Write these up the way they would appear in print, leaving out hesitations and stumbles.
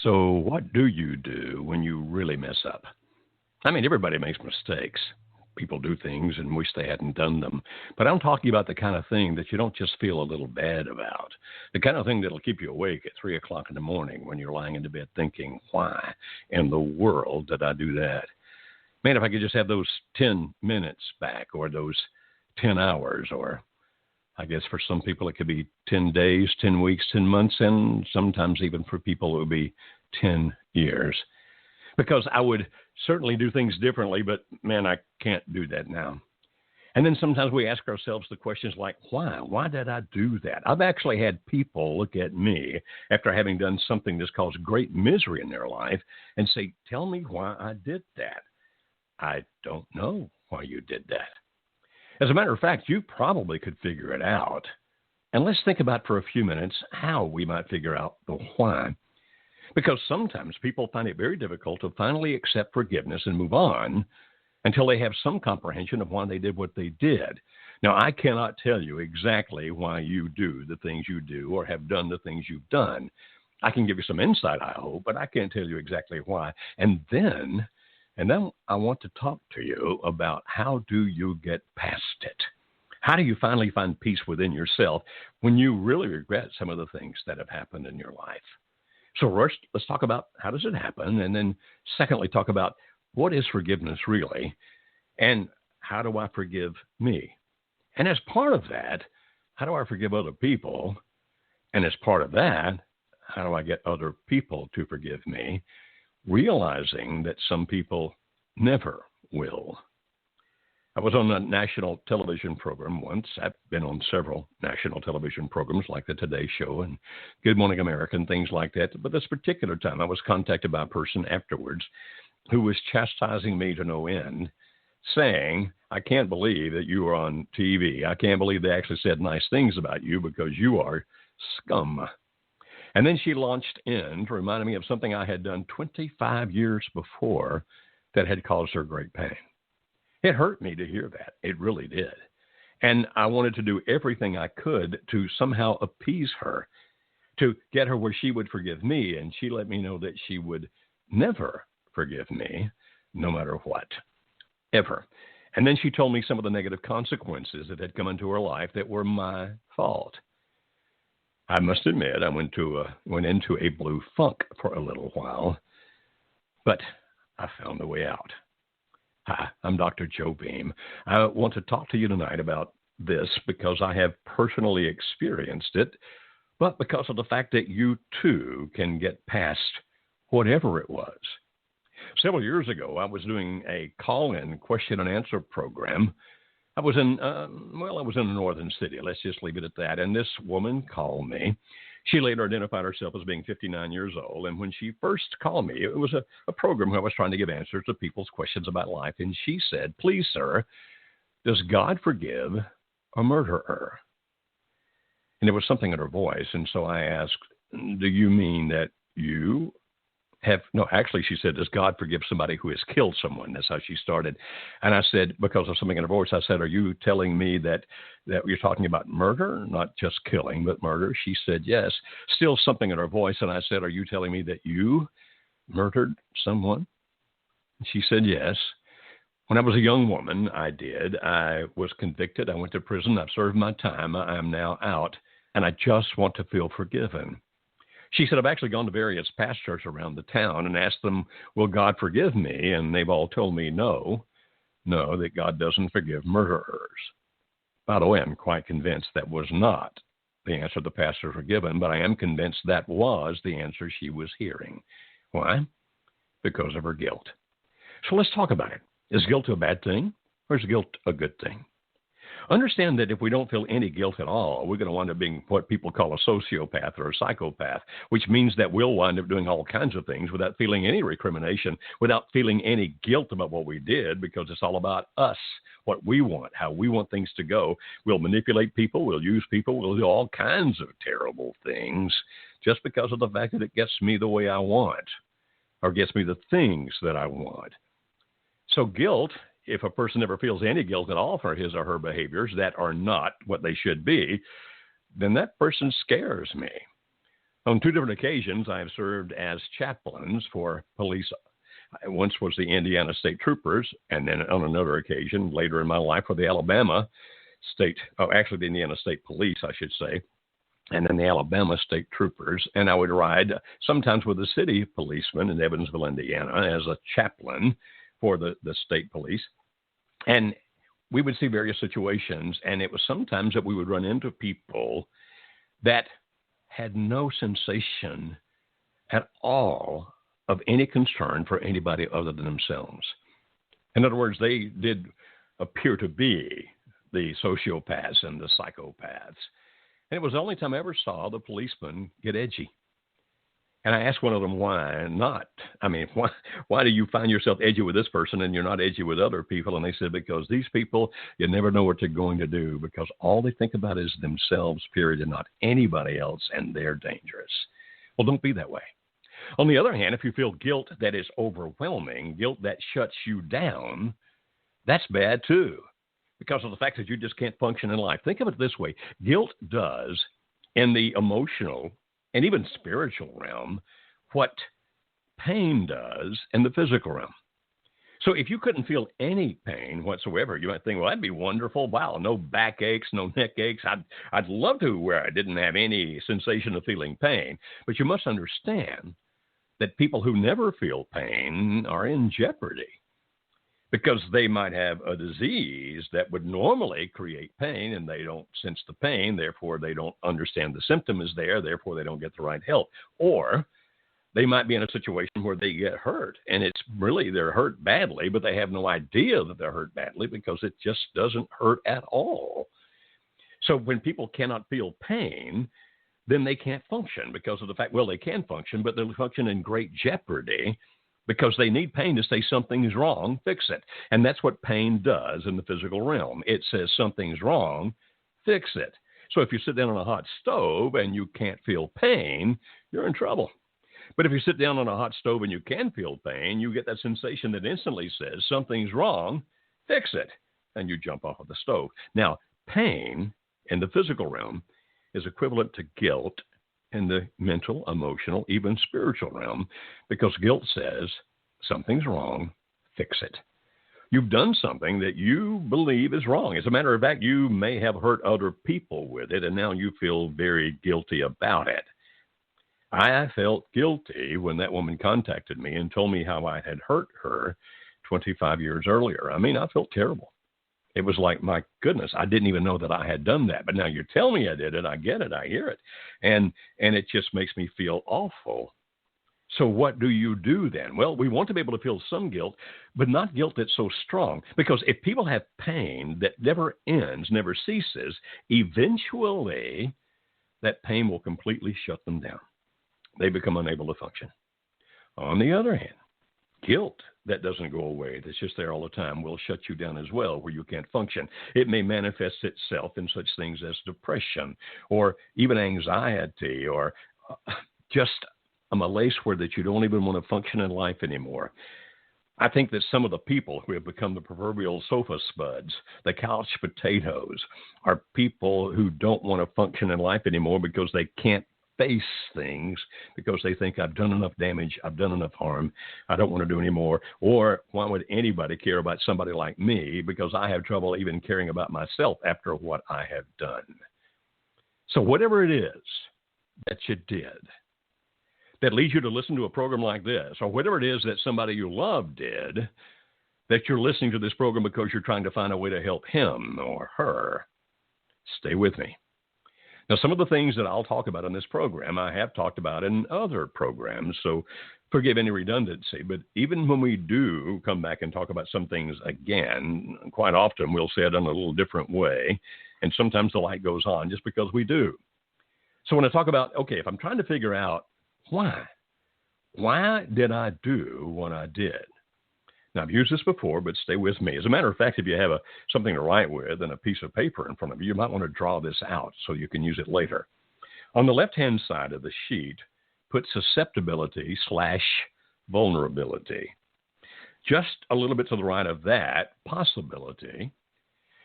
So what do you do when you really mess up? I mean, everybody makes mistakes. People do things and wish they hadn't done them. But I'm talking about the kind of thing that you don't just feel a little bad about. The kind of thing that'll keep you awake at 3 o'clock in the morning when you're lying into bed thinking, why in the world did I do that? Man, if I could just have those 10 minutes back, or those 10 hours, or I guess for some people it could be 10 days, 10 weeks, 10 months, and sometimes even for people it would be 10 years. Because I would certainly do things differently, but man, I can't do that now. And then sometimes we ask ourselves the questions like, why? Why did I do that? I've actually had people look at me after having done something that's caused great misery in their life and say, tell me why I did that. I don't know why you did that. As a matter of fact, you probably could figure it out. And let's think about for a few minutes how we might figure out the why. Because sometimes people find it very difficult to finally accept forgiveness and move on until they have some comprehension of why they did what they did. Now, I cannot tell you exactly why you do the things you do or have done the things you've done. I can give you some insight, I hope, but I can't tell you exactly why. And then I want to talk to you about how do you get past it? How do you finally find peace within yourself when you really regret some of the things that have happened in your life? So first, let's talk about how does it happen, and then secondly, talk about what is forgiveness really, and how do I forgive me? And as part of that, how do I forgive other people? And as part of that, how do I get other people to forgive me, realizing that some people never will? I was on a national television program once. I've been on several national television programs like the Today Show and Good Morning America and things like that. But this particular time, I was contacted by a person afterwards who was chastising me to no end, saying, I can't believe that you were on TV. I can't believe they actually said nice things about you because you are scum. And then she launched in to remind me of something I had done 25 years before that had caused her great pain. It hurt me to hear that. It really did. And I wanted to do everything I could to somehow appease her, to get her where she would forgive me. And she let me know that she would never forgive me, no matter what, ever. And then she told me some of the negative consequences that had come into her life that were my fault. I must admit, I went into a blue funk for a little while, but I found a way out. Hi, I'm Dr. Joe Beam. I want to talk to you tonight about this because I have personally experienced it, but because of the fact that you too can get past whatever it was. Several years ago, I was doing a call-in question and answer program. I was in a northern city. Let's just leave it at that. And this woman called me. She later identified herself as being 59 years old. And when she first called me, it was a program where I was trying to give answers to people's questions about life. And she said, please, sir, does God forgive a murderer? And there was something in her voice. And so I asked, do you mean that you have, no, actually, she said, does God forgive somebody who has killed someone? That's how she started. And I said, because of something in her voice, I said, are you telling me that you're talking about murder, not just killing, but murder? She said, yes. Still something in her voice. And I said, are you telling me that you murdered someone? And she said, yes. When I was a young woman, I did. I was convicted. I went to prison. I've served my time. I am now out. And I just want to feel forgiven. She said, I've actually gone to various pastors around the town and asked them, will God forgive me? And they've all told me no, that God doesn't forgive murderers. By the way, I'm quite convinced that was not the answer the pastors were given, but I am convinced that was the answer she was hearing. Why? Because of her guilt. So let's talk about it. Is guilt a bad thing, or is guilt a good thing? Understand that if we don't feel any guilt at all, we're going to wind up being what people call a sociopath or a psychopath, which means that we'll wind up doing all kinds of things without feeling any recrimination, without feeling any guilt about what we did, because it's all about us, what we want, how we want things to go. We'll manipulate people, we'll use people, we'll do all kinds of terrible things just because of the fact that it gets me the way I want or gets me the things that I want. So guilt, if a person never feels any guilt at all for his or her behaviors that are not what they should be, then that person scares me. On two different occasions, I have served as chaplains for police. Once was the Indiana State Troopers, and then on another occasion later in my life for the the Indiana State Police, I should say, and then the Alabama State Troopers. And I would ride sometimes with the city policeman in Evansville, Indiana, as a chaplain for the state police. And we would see various situations, and it was sometimes that we would run into people that had no sensation at all of any concern for anybody other than themselves. In other words, they did appear to be the sociopaths and the psychopaths. And it was the only time I ever saw the policeman get edgy. And I asked one of them, why not? I mean, why do you find yourself edgy with this person and you're not edgy with other people? And they said, because these people, you never know what they're going to do, because all they think about is themselves, period, and not anybody else, and they're dangerous. Well, don't be that way. On the other hand, if you feel guilt that is overwhelming, guilt that shuts you down, that's bad too, because of the fact that you just can't function in life. Think of it this way. Guilt does, in the emotional and even spiritual realm, what pain does in the physical realm. So if you couldn't feel any pain whatsoever, you might think, well, that'd be wonderful. Wow, no back aches, no neck aches. I'd love to where I didn't have any sensation of feeling pain. But you must understand that people who never feel pain are in jeopardy, because they might have a disease that would normally create pain, and they don't sense the pain, therefore they don't understand the symptom is there, therefore they don't get the right help. Or they might be in a situation where they get hurt, and it's really they're hurt badly, but they have no idea that they're hurt badly because it just doesn't hurt at all. So when people cannot feel pain, then they can't function because of the fact, well, they can function, but they'll function in great jeopardy because they need pain to say something's wrong, fix it. And that's what pain does in the physical realm. It says something's wrong, fix it. So if you sit down on a hot stove and you can't feel pain, you're in trouble. But if you sit down on a hot stove and you can feel pain, you get that sensation that instantly says something's wrong, fix it, and you jump off of the stove. Now, pain in the physical realm is equivalent to guilt in the mental, emotional, even spiritual realm, because guilt says something's wrong, fix it. You've done something that you believe is wrong. As a matter of fact, you may have hurt other people with it, and now you feel very guilty about it. I felt guilty when that woman contacted me and told me how I had hurt her 25 years earlier. I mean, I felt terrible. It was like, my goodness, I didn't even know that I had done that. But now you tell me I did it, I get it, I hear it. And it just makes me feel awful. So what do you do then? Well, we want to be able to feel some guilt, but not guilt that's so strong. Because if people have pain that never ends, never ceases, eventually that pain will completely shut them down. They become unable to function. On the other hand, guilt that doesn't go away, that's just there all the time, will shut you down as well, where you can't function. It may manifest itself in such things as depression or even anxiety or just a malaise where that you don't even want to function in life anymore. I think that some of the people who have become the proverbial sofa spuds, the couch potatoes, are people who don't want to function in life anymore because they can't face things, because they think, I've done enough damage, I've done enough harm, I don't want to do any more. Or why would anybody care about somebody like me, because I have trouble even caring about myself after what I have done. So whatever it is that you did that leads you to listen to a program like this, or whatever it is that somebody you love did, that you're listening to this program because you're trying to find a way to help him or her, stay with me. Now, some of the things that I'll talk about in this program, I have talked about in other programs, so forgive any redundancy. But even when we do come back and talk about some things again, quite often we'll say it in a little different way, and sometimes the light goes on just because we do. So when I talk about, okay, if I'm trying to figure out why did I do what I did? Now, I've used this before, but stay with me. As a matter of fact, if you have something to write with and a piece of paper in front of you, you might want to draw this out so you can use it later. On the left-hand side of the sheet, put susceptibility/vulnerability. Just a little bit to the right of that, possibility.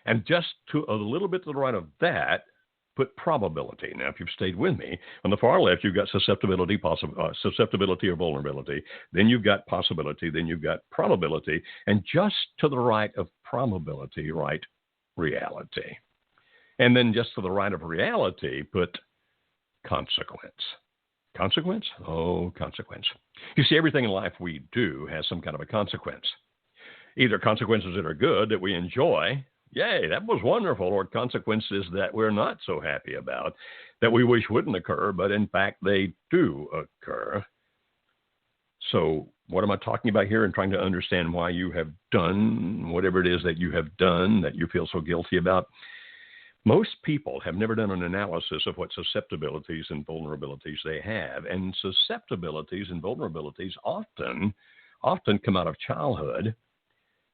And just to a little bit to the right of that, put probability. Now, if you've stayed with me, on the far left, you've got susceptibility, susceptibility or vulnerability. Then you've got possibility. Then you've got probability. And just to the right of probability, write reality. And then just to the right of reality, put consequence. Consequence? Oh, consequence. You see, everything in life we do has some kind of a consequence. Either consequences that are good, that we enjoy, yay, that was wonderful, or consequences that we're not so happy about, that we wish wouldn't occur, but in fact they do occur. So what am I talking about here, and trying to understand why you have done whatever it is that you have done that you feel so guilty about? Most people have never done an analysis of what susceptibilities and vulnerabilities they have. And susceptibilities and vulnerabilities often come out of childhood.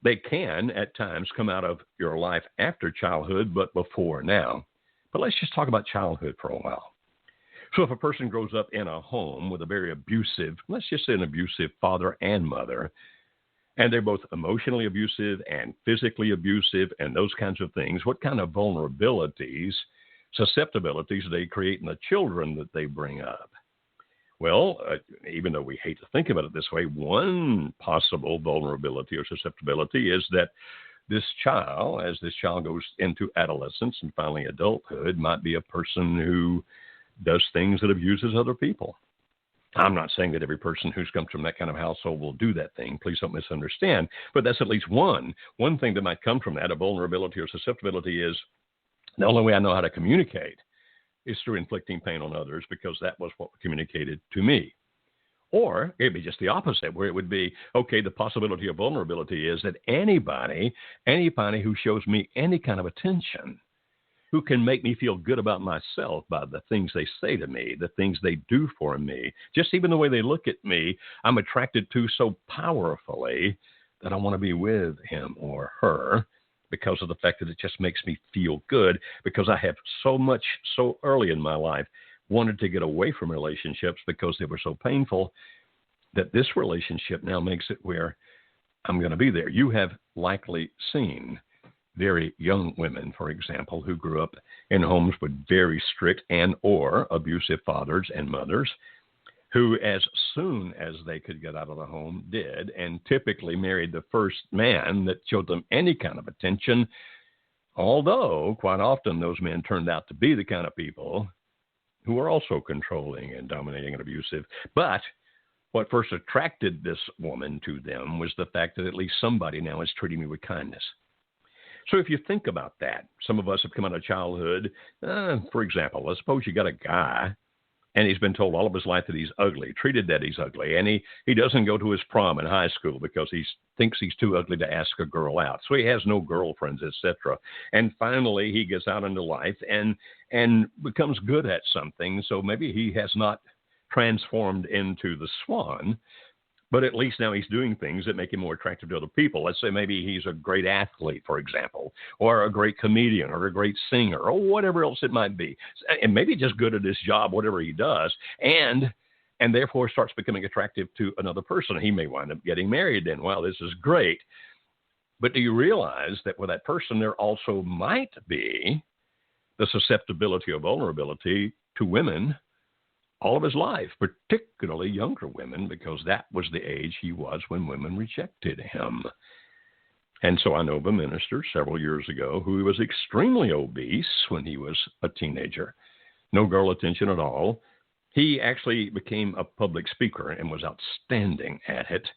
They can, at times, come out of your life after childhood, but before now. But let's just talk about childhood for a while. So if a person grows up in a home with a very abusive, let's just say an abusive father and mother, and they're both emotionally abusive and physically abusive and those kinds of things, what kind of vulnerabilities, susceptibilities do they create in the children that they bring up? Well, even though we hate to think about it this way, one possible vulnerability or susceptibility is that this child, as this child goes into adolescence and finally adulthood, might be a person who does things that abuses other people. I'm not saying that every person who's come from that kind of household will do that thing. Please don't misunderstand. But that's at least one thing that might come from that. A vulnerability or susceptibility is the only way I know how to communicate is through inflicting pain on others, because that was what was communicated to me. Or it'd be just the opposite, where it would be, okay, the possibility of vulnerability is that anybody who shows me any kind of attention, who can make me feel good about myself by the things they say to me, the things they do for me, just even the way they look at me, I'm attracted to so powerfully that I want to be with him or her, because of the fact that it just makes me feel good, because I have so early in my life wanted to get away from relationships because they were so painful, that this relationship now makes it where I'm going to be there. You have likely seen very young women, for example, who grew up in homes with very strict and or abusive fathers and mothers, who as soon as they could get out of the home did, and typically married the first man that showed them any kind of attention, although quite often those men turned out to be the kind of people who were also controlling and dominating and abusive. But what first attracted this woman to them was the fact that at least somebody now is treating me with kindness. So if you think about that, some of us have come out of childhood. For example, let's suppose you got a guy and he's been told all of his life that he's ugly, treated that he's ugly, and he doesn't go to his prom in high school because he thinks he's too ugly to ask a girl out. So he has no girlfriends, etc. And finally he gets out into life and becomes good at something. So maybe he has not transformed into the swan, but at least now he's doing things that make him more attractive to other people. Let's say maybe he's a great athlete, for example, or a great comedian, or a great singer, or whatever else it might be. And maybe just good at his job, whatever he does, and therefore starts becoming attractive to another person. He may wind up getting married then. Wow, this is great. But do you realize that with that person, there also might be the susceptibility or vulnerability to women all of his life, particularly younger women, because that was the age he was when women rejected him. And so I know of a minister several years ago who was extremely obese when he was a teenager. No girl attention at all. He actually became a public speaker and was outstanding at it.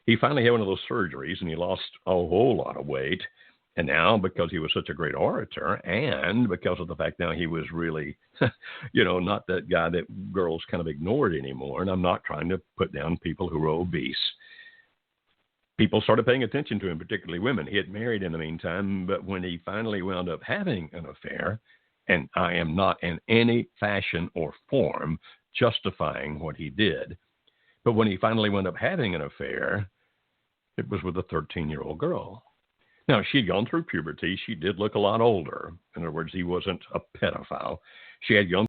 He finally had one of those surgeries and he lost a whole lot of weight. And now, because he was such a great orator, and because of the fact now he was really, not that guy that girls kind of ignored anymore, and I'm not trying to put down people who were obese. People started paying attention to him, particularly women. He had married in the meantime, but when he finally wound up having an affair, and I am not in any fashion or form justifying what he did, but when he finally wound up having an affair, it was with a 13-year-old girl. Now, she'd gone through puberty. She did look a lot older. In other words, he wasn't a pedophile. She had young